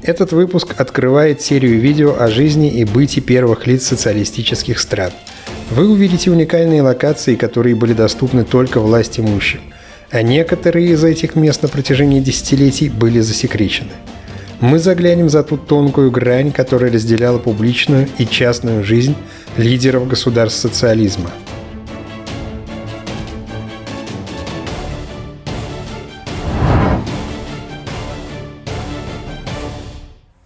Этот выпуск открывает серию видео о жизни и быте первых лиц социалистических стран. Вы увидите уникальные локации, которые были доступны только власть имущим, а некоторые из этих мест на протяжении десятилетий были засекречены. Мы заглянем за ту тонкую грань, которая разделяла публичную и частную жизнь лидеров государств социализма.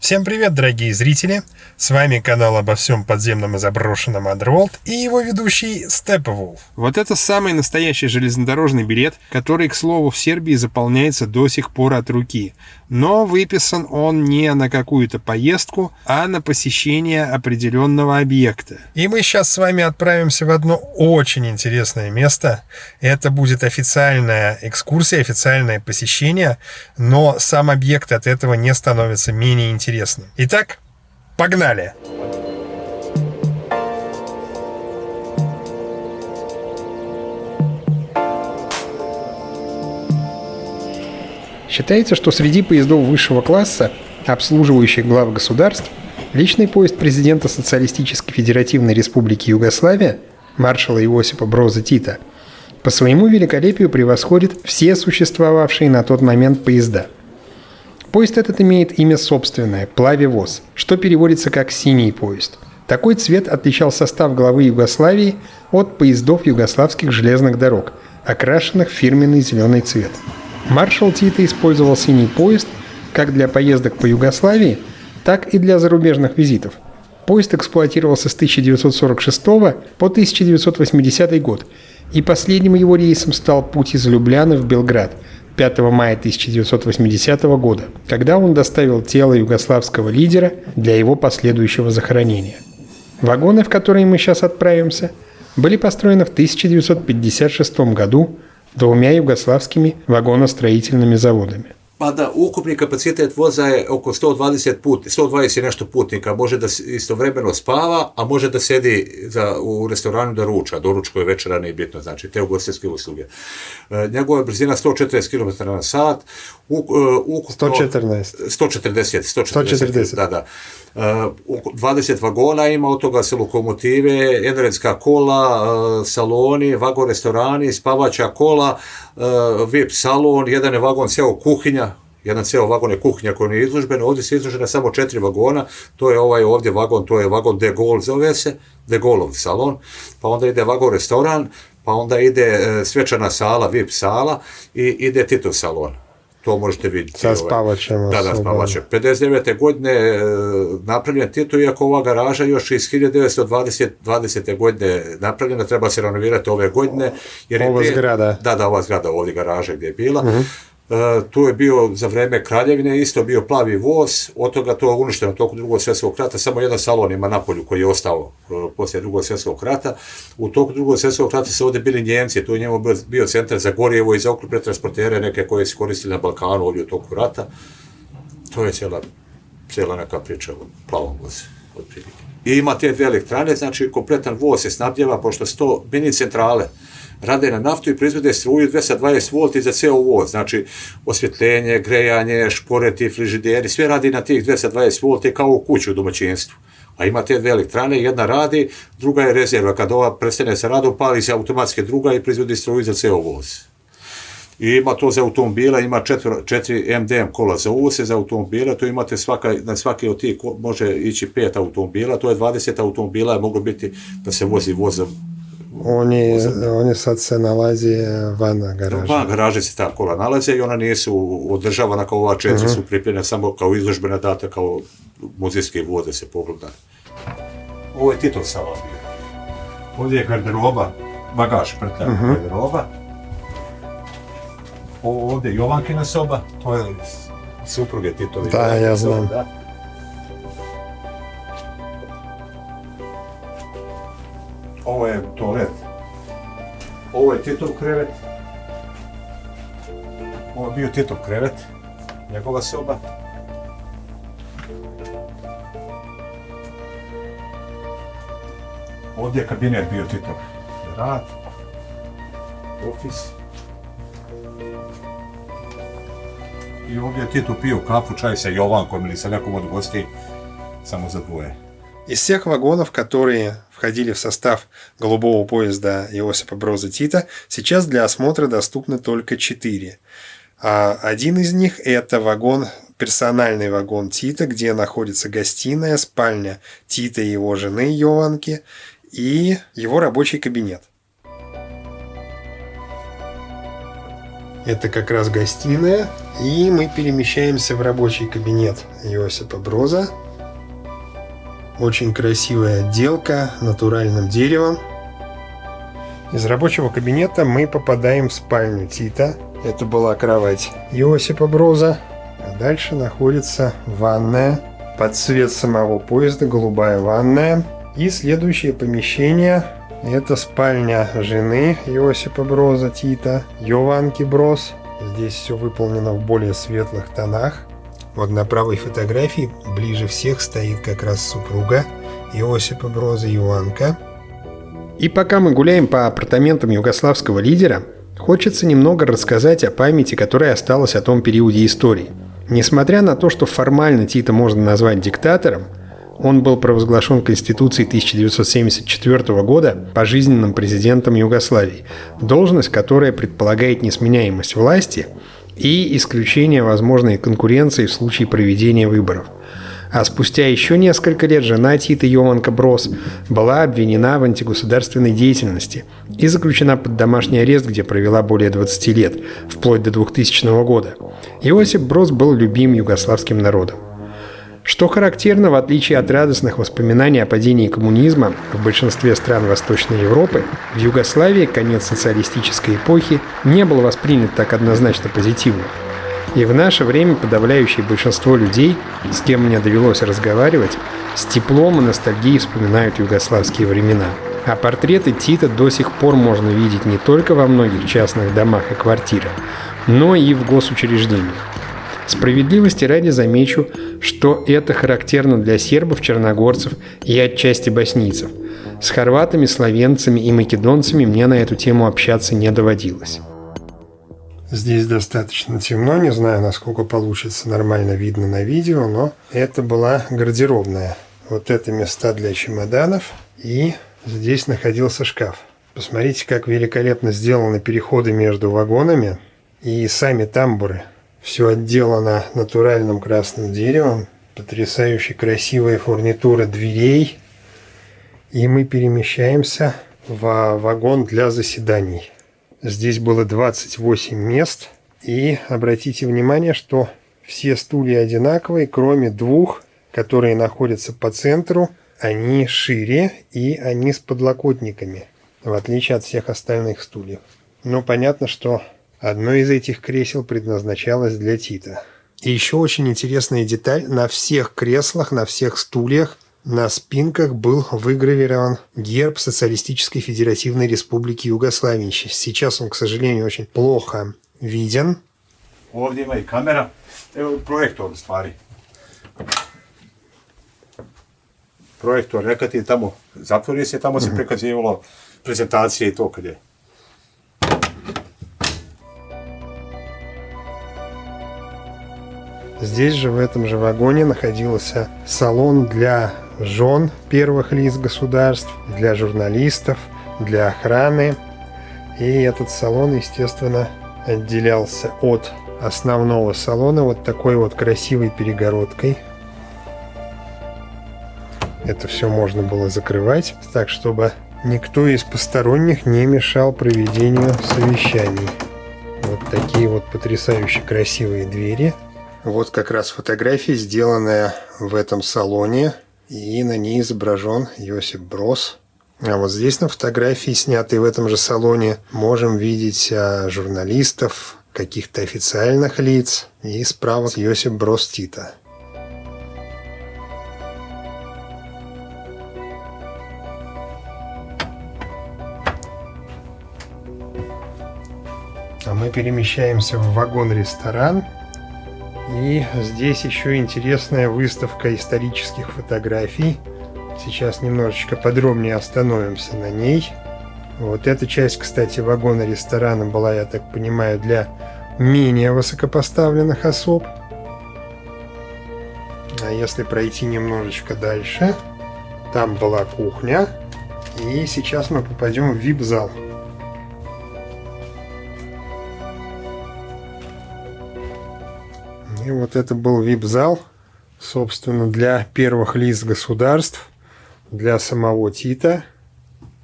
Всем привет, дорогие зрители! С вами канал обо всем подземном и заброшенном Underworld и его ведущий Steppenwolf. Вот это самый настоящий железнодорожный билет, который, к слову, в Сербии заполняется до сих пор от руки. Но выписан он не на какую-то поездку, а на посещение определенного объекта. И мы сейчас с вами отправимся в одно очень интересное место. Это будет официальная экскурсия, официальное посещение, но сам объект от этого не становится менее интересным. Итак, погнали! Считается, что среди поездов высшего класса, обслуживающих глав государств, личный поезд президента Социалистической Федеративной Республики Югославия, маршала Иосипа Броза Тита, по своему великолепию превосходит все существовавшие на тот момент поезда. Поезд этот имеет имя собственное – Плавивоз, что переводится как «синий поезд». Такой цвет отличал состав главы Югославии от поездов югославских железных дорог, окрашенных в фирменный зеленый цвет. Маршал Тита использовал синий поезд как для поездок по Югославии, так и для зарубежных визитов. Поезд эксплуатировался с 1946 по 1980 год, и последним его рейсом стал путь из Любляны в Белград 5 мая 1980 года, когда он доставил тело югославского лидера для его последующего захоронения. Вагоны, в которые мы сейчас отправимся, были построены в 1956 году двумя югославскими вагоностроительными заводами. Da ukupni kapacitet voza je oko 120 i nešto putnika, može da istovremeno spava, a može da sedi u restoranu da ruča, doručkuje večera, nije bitno, znači te ugostiteljske usluge. Njegova brzina 140 km na sat, ukupno 140, da. 20 vagona ima, od toga se lokomotive, energetska kola, saloni, vagon restorani, spavača kola, VIP salon, jedan je vagon ceo kuhinja, jedan ceo vagon je kuhinja koja nije izložbena, ovdje se izložena samo 4 vagona, to je ovaj ovdje vagon, to je vagon De Gaulle, zove se, De Gaulleov salon, pa onda ide vagon restoran, pa onda ide svečana sala, VIP sala i ide Titov salon. To možete vidjeti. Sa spavačem. Da, spavačem. 59. godine napravljen Tito, iako ova garaža još iz 1920. godine napravljena, treba se renovirati ove godine. Ova zgrada. Da, ova zgrada, ovdje garaža gdje je bila. Tu je bio za vreme Kraljevine, isto bio Plavi voz, od toga to je uništeno tokom Drugog svjetskog rata, samo jedan salon ima na polju koji je ostao poslije Drugog svjetskog rata. U toku Drugog svjetskog rata su ovdje bili Njemci, tu je njemu bio centar za gorijevo i za oklopne transportere, neke koje su koristili na Balkanu ovdje u toku rata. To je cijela neka priča o Plavom vozu, otprilike. I ima te dvije elektrane, znači kompletan voz se snabdjeva, pošto 100 mini centrale rade na naftu i proizvode struju 220 V za ceo voz, znači osvjetljenje, grejanje, šporeti, frižideri, sve radi na tih 220 V kao u kući u domaćinstvu. A ima te dve elektrane, jedna radi, druga je rezerva, kad ova prestane sa radom, pali se automatski druga i proizvodi struju za ceo voz. I ima to za automobila, ima 4 MDM kola za uvose za automobila, to imate na svaki od tih može ići 5 automobila, to je 20 automobila, je moglo biti da se vozi vozom. Oni sad se nalazi van garaže. Van garaže se ta kola nalaze i ona nisu održavana kao ova 4, su pripremljena samo kao izložbena data, kao muzejski voz da se pogleda. Ovo je Titov salon bio. Ovdje je garderoba, bagaž prtlja garderoba. Ovdje je Jovankina soba, to je supruge Titovi. Da, ja znam. Da. Ovo je toalet. Ovo je Titov krevet. Ovo je bio Titov krevet, njegova soba. Ovdje je kabinet bio Titov. Rad, ofis. I ovdje je Tito pio kafu, čaj sa Jovankom ili sa nekom od gostей, samo za dvoje. Из всех вагонов, которые входили в состав голубого поезда Иосипа Броза Тита, сейчас для осмотра доступны только 4. А один из них – это вагон, персональный вагон Тита, где находится гостиная, спальня Тита и его жены Йованки и его рабочий кабинет. Это как раз гостиная, и мы перемещаемся в рабочий кабинет Иосипа Броза. Очень красивая отделка натуральным деревом. Из рабочего кабинета мы попадаем в спальню Тита. Это была кровать Иосипа Броза. А дальше находится ванная. Под цвет самого поезда голубая ванная. И следующее помещение – это спальня жены Иосипа Броза Тита, Йованки Броз. Здесь все выполнено в более светлых тонах. Вот на правой фотографии ближе всех стоит как раз супруга Иосипа Броза Йованка. И пока мы гуляем по апартаментам югославского лидера, хочется немного рассказать о памяти, которая осталась о том периоде истории. Несмотря на то, что формально Тита можно назвать диктатором, он был провозглашен Конституцией 1974 года пожизненным президентом Югославии, должность, которая предполагает несменяемость власти и исключение возможной конкуренции в случае проведения выборов. А спустя еще несколько лет жена Тита Йованка Броз была обвинена в антигосударственной деятельности и заключена под домашний арест, где провела более 20 лет, вплоть до 2000 года. Иосип Броз был любим югославским народом. Что характерно, в отличие от радостных воспоминаний о падении коммунизма в большинстве стран Восточной Европы, в Югославии конец социалистической эпохи не был воспринят так однозначно позитивно. И в наше время подавляющее большинство людей, с кем мне довелось разговаривать, с теплом и ностальгией вспоминают югославские времена. А портреты Тита до сих пор можно видеть не только во многих частных домах и квартирах, но и в госучреждениях. Справедливости ради замечу, что это характерно для сербов, черногорцев и отчасти боснийцев. С хорватами, словенцами и македонцами мне на эту тему общаться не доводилось. Здесь достаточно темно, не знаю, насколько получится нормально видно на видео, но это была гардеробная. Вот это места для чемоданов, и здесь находился шкаф. Посмотрите, как великолепно сделаны переходы между вагонами и сами тамбуры. Все отделано натуральным красным деревом, потрясающе красивая фурнитура дверей. И мы перемещаемся в вагон для заседаний. Здесь было 28 мест. И обратите внимание, что все стулья одинаковые, кроме 2, которые находятся по центру. Они шире и они с подлокотниками, в отличие от всех остальных стульев. Но понятно, что одно из этих кресел предназначалось для Тита. И еще очень интересная деталь. На всех креслах, на всех стульях, на спинках был выгравирован герб Социалистической Федеративной Республики Югославии. Сейчас он, к сожалению, очень плохо виден. Ovdje ima i kamera, evo projektor u stvari. Projektor, neka ti je tamo, zatvori se, tamo se prikazivalo prezentacije i to kad je. Здесь же, в этом же вагоне, находился салон для жен первых лиц государств, для журналистов, для охраны. И этот салон, естественно, отделялся от основного салона вот такой вот красивой перегородкой. Это все можно было закрывать так, чтобы никто из посторонних не мешал проведению совещаний. Вот такие вот потрясающе красивые двери. Вот как раз фотография, сделанная в этом салоне, и на ней изображен Иосип Броз. А вот здесь на фотографии, снятой в этом же салоне, можем видеть журналистов, каких-то официальных лиц, и справа Иосип Броз Тита. А мы перемещаемся в вагон-ресторан. И здесь еще интересная выставка исторических фотографий. Сейчас немножечко подробнее остановимся на ней. Вот эта часть, кстати, вагона-ресторана была, я так понимаю, для менее высокопоставленных особ. А если пройти немножечко дальше, там была кухня, и сейчас мы попадем в VIP-зал. И вот это был VIP-зал, собственно, для первых лиц государств, для самого Тита.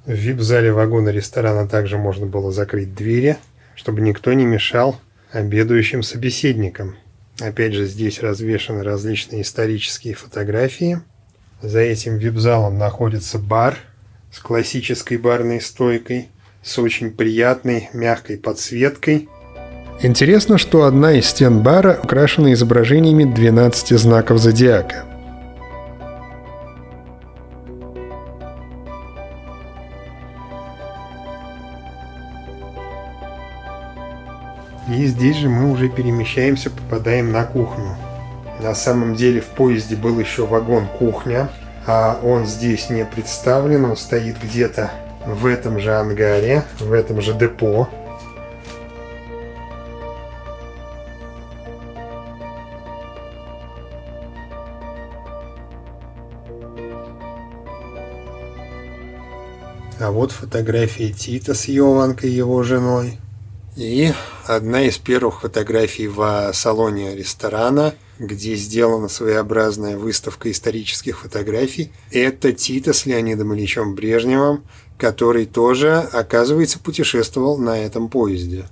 В VIP-зале вагона ресторана также можно было закрыть двери, чтобы никто не мешал обедающим собеседникам. Опять же, здесь развешаны различные исторические фотографии. За этим VIP-залом находится бар с классической барной стойкой, с очень приятной мягкой подсветкой. Интересно, что одна из стен бара украшена изображениями 12 знаков зодиака. И здесь же мы уже перемещаемся, попадаем на кухню. На самом деле в поезде был еще вагон-кухня, а он здесь не представлен, он стоит где-то в этом же ангаре, в этом же депо. А вот фотографии Тита с Йованкой, его женой. И одна из первых фотографий в салоне ресторана, где сделана своеобразная выставка исторических фотографий, это Тита с Леонидом Ильичем Брежневым, который тоже, оказывается, путешествовал на этом поезде.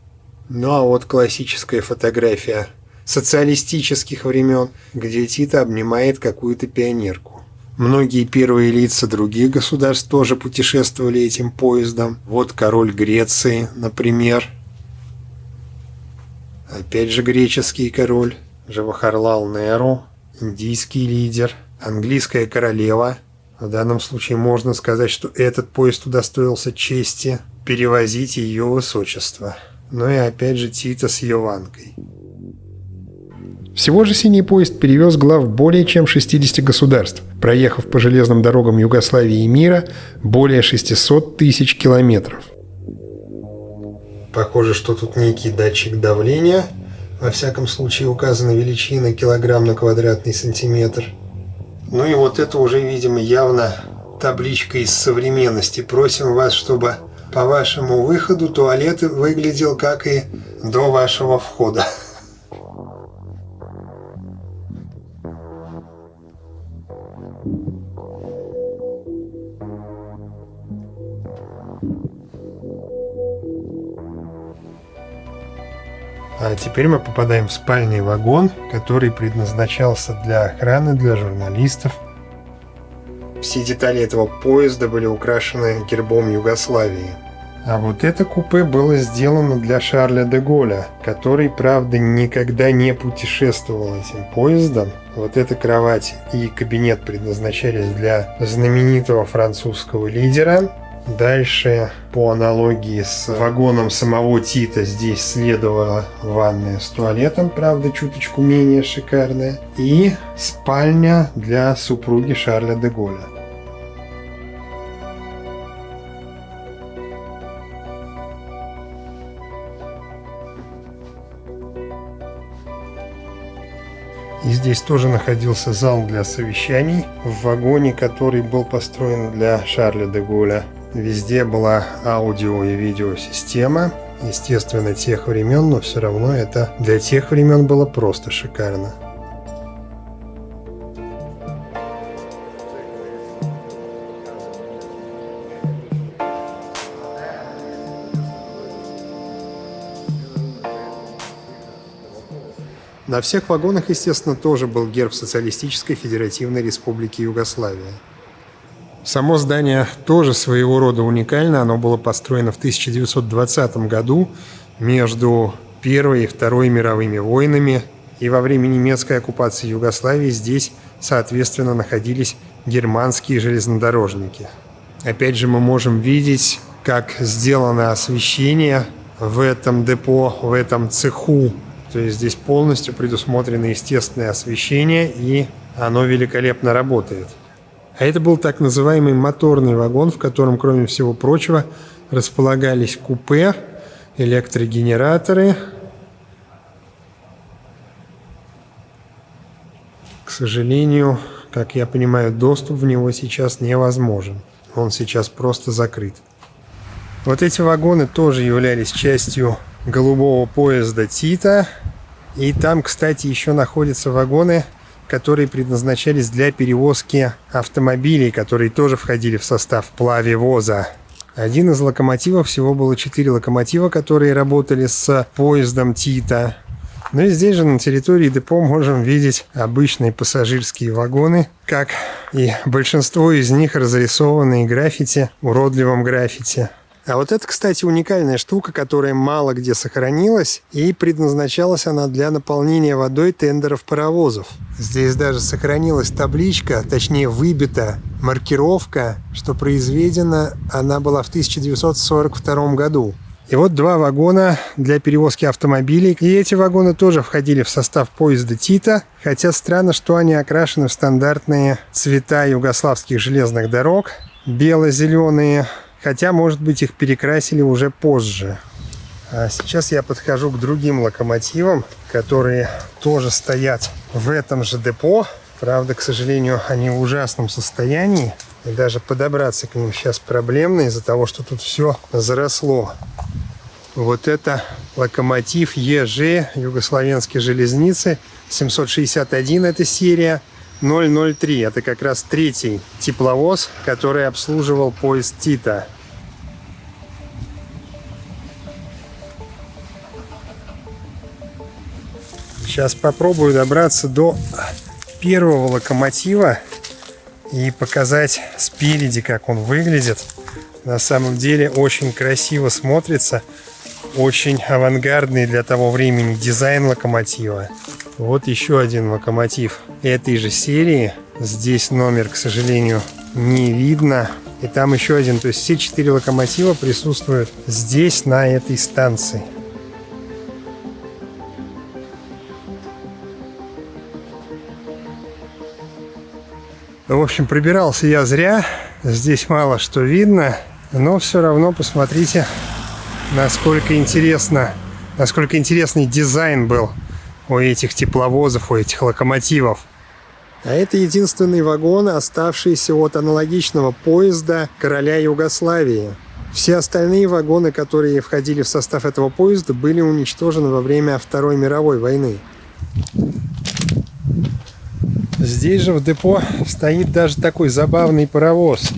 Ну а вот классическая фотография социалистических времен, где Тита обнимает какую-то пионерку. Многие первые лица других государств тоже путешествовали этим поездом. Вот король Греции, например. Опять же греческий король. Джавахарлал Неру, индийский лидер, английская королева. В данном случае можно сказать, что этот поезд удостоился чести перевозить ее высочество. Ну и опять же Тита с Йованкой. Всего же синий поезд перевез глав более чем 60 государств, проехав по железным дорогам Югославии и мира более 600 тысяч километров. Похоже, что тут некий датчик давления. Во всяком случае указана величина килограмм на квадратный сантиметр. Ну и вот это уже, видимо, явно табличка из современности. Просим вас, чтобы по вашему выходу туалет выглядел как и до вашего входа. А теперь мы попадаем в спальный вагон, который предназначался для охраны, для журналистов. Все детали этого поезда были украшены гербом Югославии. А вот это купе было сделано для Шарля де Голля, который, правда, никогда не путешествовал этим поездом. Вот эта кровать и кабинет предназначались для знаменитого французского лидера. Дальше, по аналогии с вагоном самого Тита, здесь следовала ванная с туалетом, правда, чуточку менее шикарная, и спальня для супруги Шарля де Голля. И здесь тоже находился зал для совещаний в вагоне, который был построен для Шарля де Голля. Везде была аудио- и видеосистема, естественно, тех времен, но все равно это для тех времен было просто шикарно. На всех вагонах, естественно, тоже был герб Социалистической Федеративной Республики Югославия. Само здание тоже своего рода уникально. Оно было построено в 1920 году между Первой и Второй мировыми войнами. И во время немецкой оккупации Югославии здесь, соответственно, находились германские железнодорожники. Опять же, мы можем видеть, как сделано освещение в этом депо, в этом цеху. То есть здесь полностью предусмотрено естественное освещение, и оно великолепно работает. А это был так называемый моторный вагон, в котором, кроме всего прочего, располагались купе, электрогенераторы, сожалению, как я понимаю, доступ в него сейчас невозможен. Он сейчас просто закрыт. Вот эти вагоны тоже являлись частью голубого поезда Тита. И там, кстати, еще находятся вагоны, которые предназначались для перевозки автомобилей, которые тоже входили в состав плавивоза. Один из локомотивов, всего было 4 локомотива, которые работали с поездом Тита. Ну и здесь же на территории депо можем видеть обычные пассажирские вагоны, как и большинство из них разрисованные граффити, уродливым граффити. А вот это, кстати, уникальная штука, которая мало где сохранилась, и предназначалась она для наполнения водой тендеров паровозов. Здесь даже сохранилась табличка, точнее выбита маркировка, что произведена она была в 1942 году. И вот 2 вагона для перевозки автомобилей. И эти вагоны тоже входили в состав поезда Тита, хотя странно, что они окрашены в стандартные цвета югославских железных дорог, бело-зеленые. Хотя, может быть, их перекрасили уже позже. А сейчас я подхожу к другим локомотивам, которые тоже стоят в этом же депо. Правда, к сожалению, они в ужасном состоянии. И даже подобраться к ним сейчас проблемно из-за того, что тут все заросло. Вот это локомотив ЕЖ, Югославянские железницы, 761, это серия. 003. Это как раз 3-й тепловоз, который обслуживал поезд Тита. Сейчас попробую добраться до первого локомотива и показать спереди, как он выглядит. На самом деле очень красиво смотрится. Очень авангардный для того времени дизайн локомотива. Вот еще один локомотив этой же серии. Здесь номер, к сожалению, не видно. И там еще один. То есть все 4 локомотива присутствуют здесь, на этой станции. В общем, пробирался я зря. Здесь мало что видно. Но все равно посмотрите, насколько интересный дизайн был у этих тепловозов, у этих локомотивов. А это единственный вагон, оставшийся от аналогичного поезда короля Югославии. Все остальные вагоны, которые входили в состав этого поезда, были уничтожены во время Второй мировой войны. Здесь же в депо стоит даже такой забавный паровоз.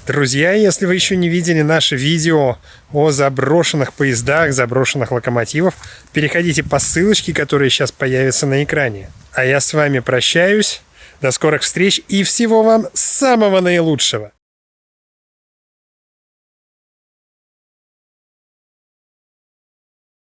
Друзья, если вы еще не видели наше видео о заброшенных поездах, заброшенных локомотивах, переходите по ссылочке, которая сейчас появится на экране. А я с вами прощаюсь. До скорых встреч и всего вам самого наилучшего!